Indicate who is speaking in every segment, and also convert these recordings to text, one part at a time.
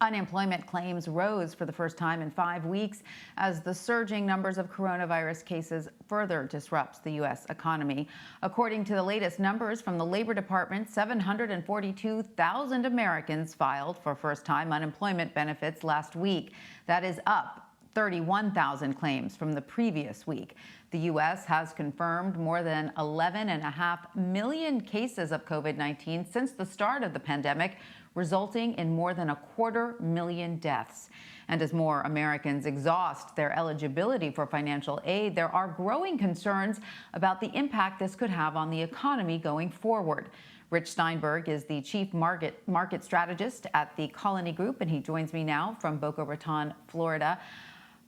Speaker 1: Unemployment claims rose for the first time in 5 weeks as the surging numbers of coronavirus cases further disrupts the U.S. economy. According to the latest numbers from the Labor Department, 742,000 Americans filed for first-time unemployment benefits last week. That is up 31,000 claims from the previous week. The U.S. has confirmed more than 11.5 million cases of COVID-19 since the start of the pandemic, resulting in more than 250,000 deaths. And as more Americans exhaust their eligibility for financial aid, there are growing concerns about the impact this could have on the economy going forward. Rich Steinberg is the chief market strategist at the Colony Group, and he joins me now from Boca Raton, Florida.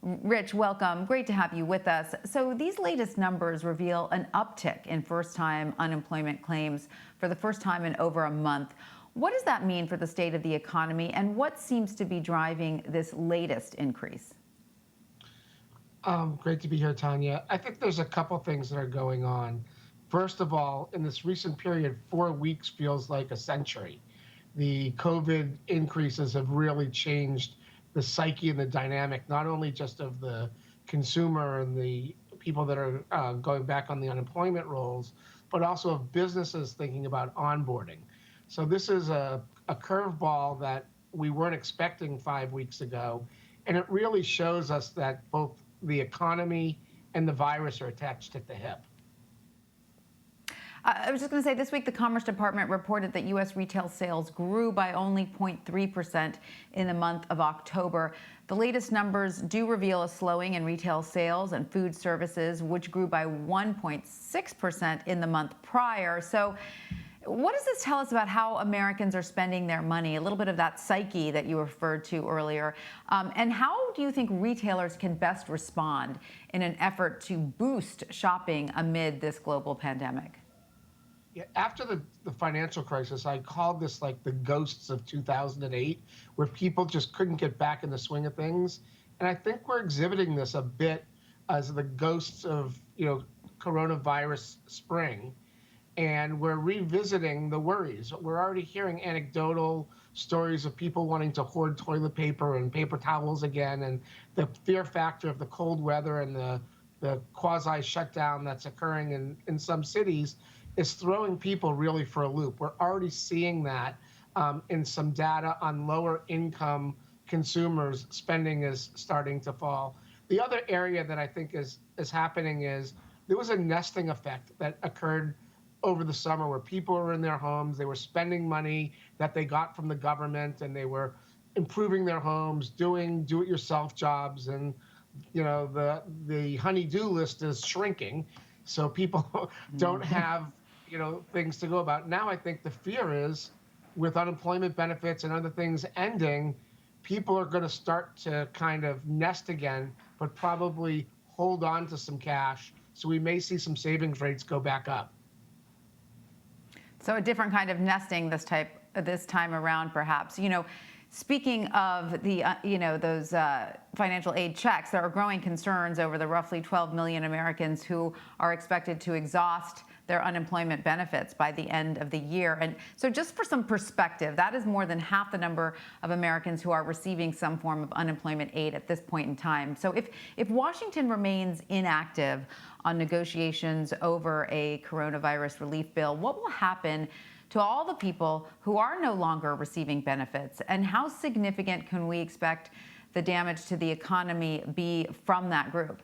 Speaker 1: Rich, welcome. Great to have you with us. So these latest numbers reveal an uptick in first-time unemployment claims for the first time in over a month. What does that mean for the state of the economy, and what seems to be driving this latest increase?
Speaker 2: Great to be here, Tanya. I think there's a couple things that are going on. First of all, in this recent period, 4 weeks feels like a century. The COVID increases have really changed the psyche and the dynamic, not only just of the consumer and the people that are going back on the unemployment rolls, but also of businesses thinking about onboarding. So this is a curveball that we weren't expecting 5 weeks ago, and it really shows us that both the economy and the virus are attached at the hip.
Speaker 1: I was just going to say, this week the Commerce Department reported that U.S. retail sales grew by only 0.3% in the month of October. The latest numbers do reveal a slowing in retail sales and food services, which grew by 1.6% in the month prior. So what does this tell us about how Americans are spending their money? A little bit of that psyche that you referred to earlier. And how do you think retailers can best respond in an effort to boost shopping amid this global pandemic?
Speaker 2: Yeah, after the financial crisis, I called this like the ghosts of 2008, where people just couldn't get back in the swing of things. And I think we're exhibiting this a bit as the ghosts of, coronavirus spring. And we're revisiting the worries. We're already hearing anecdotal stories of people wanting to hoard toilet paper and paper towels again, and the fear factor of the cold weather and the quasi shutdown that's occurring in some cities is throwing people really for a loop. We're already seeing that in some data on lower income consumers. Spending is starting to fall. The other area that I think is happening is there was a nesting effect that occurred over the summer where people were in their homes, they were spending money that they got from the government, and they were improving their homes, doing do-it-yourself jobs, and the honey-do list is shrinking, so people don't have things to go about. Now I think the fear is, with unemployment benefits and other things ending, people are going to start to kind of nest again, but probably hold on to some cash. So we may see some savings rates go back up.
Speaker 1: So a different kind of nesting this time around, perhaps. Speaking of the those financial aid checks, there are growing concerns over the roughly 12 million Americans who are expected to exhaust their unemployment benefits by the end of the year. And so just for some perspective, that is more than half the number of Americans who are receiving some form of unemployment aid at this point in time. So if Washington remains inactive on negotiations over a coronavirus relief bill, what will happen to all the people who are no longer receiving benefits? And how significant can we expect the damage to the economy be from that group?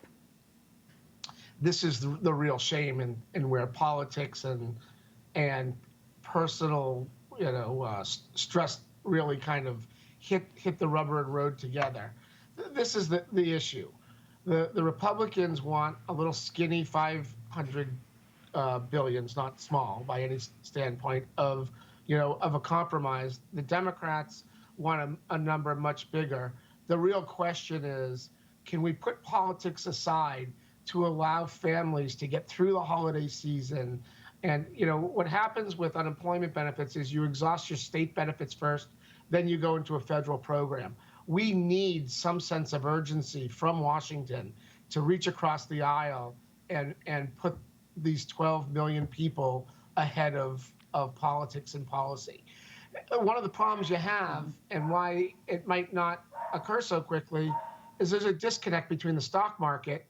Speaker 2: This is the real shame, and where politics and personal stress really kind of hit the rubber road together. This is the issue. The Republicans want a little skinny 500 billions, not small by any standpoint, of a compromise. The Democrats want a number much bigger. The real question is, can we put politics aside to allow families to get through the holiday season? And what happens with unemployment benefits is you exhaust your state benefits first, then you go into a federal program. We need some sense of urgency from Washington to reach across the aisle and put these 12 million people ahead of politics and policy. one of the problems you have and why it might not occur so quickly is there's a disconnect between the stock market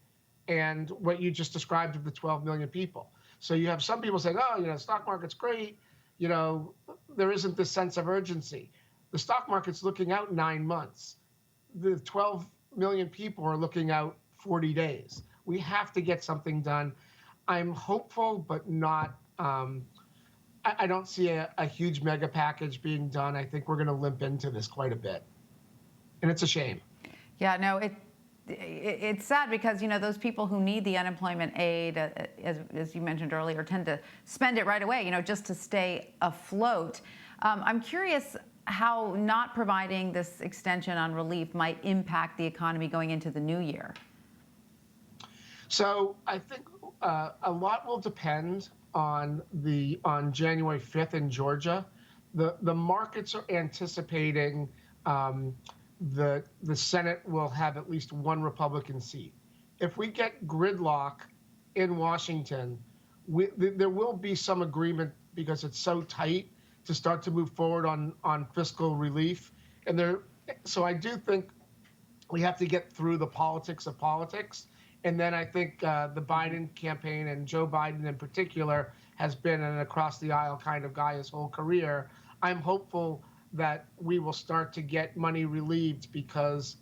Speaker 2: and what you just described of the 12 million people. So you have some people saying, oh, the stock market's great. There isn't this sense of urgency. The stock market's looking out 9 months. The 12 million people are looking out 40 days. We have to get something done. I'm hopeful, but not. I don't see a huge mega package being done. I think we're going to limp into this quite a bit, and it's a shame.
Speaker 1: Yeah, no, it's sad because those people who need the unemployment aid, as you mentioned earlier, tend to spend it right away, just to stay afloat. I'm curious how not providing this extension on relief might impact the economy going into the new year.
Speaker 2: So I think a lot will depend on January 5th in Georgia. The markets are anticipating the Senate will have at least one Republican seat. If we get gridlock in Washington, there will be some agreement because it's so tight to start to move forward on fiscal relief. So I do think we have to get through the politics of politics. And then I think the Biden campaign, and Joe Biden in particular, has been an across the aisle kind of guy his whole career. I'm hopeful that we will start to get money relieved because,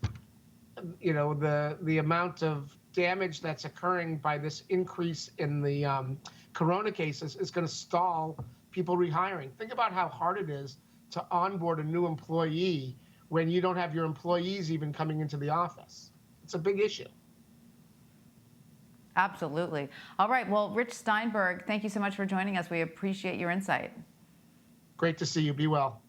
Speaker 2: the amount of damage that's occurring by this increase in the corona cases is going to stall people rehiring. Think about how hard it is to onboard a new employee when you don't have your employees even coming into the office. It's a big issue.
Speaker 1: Absolutely. All right. Well, Rich Steinberg, thank you so much for joining us. We appreciate your insight.
Speaker 2: Great to see you. Be well.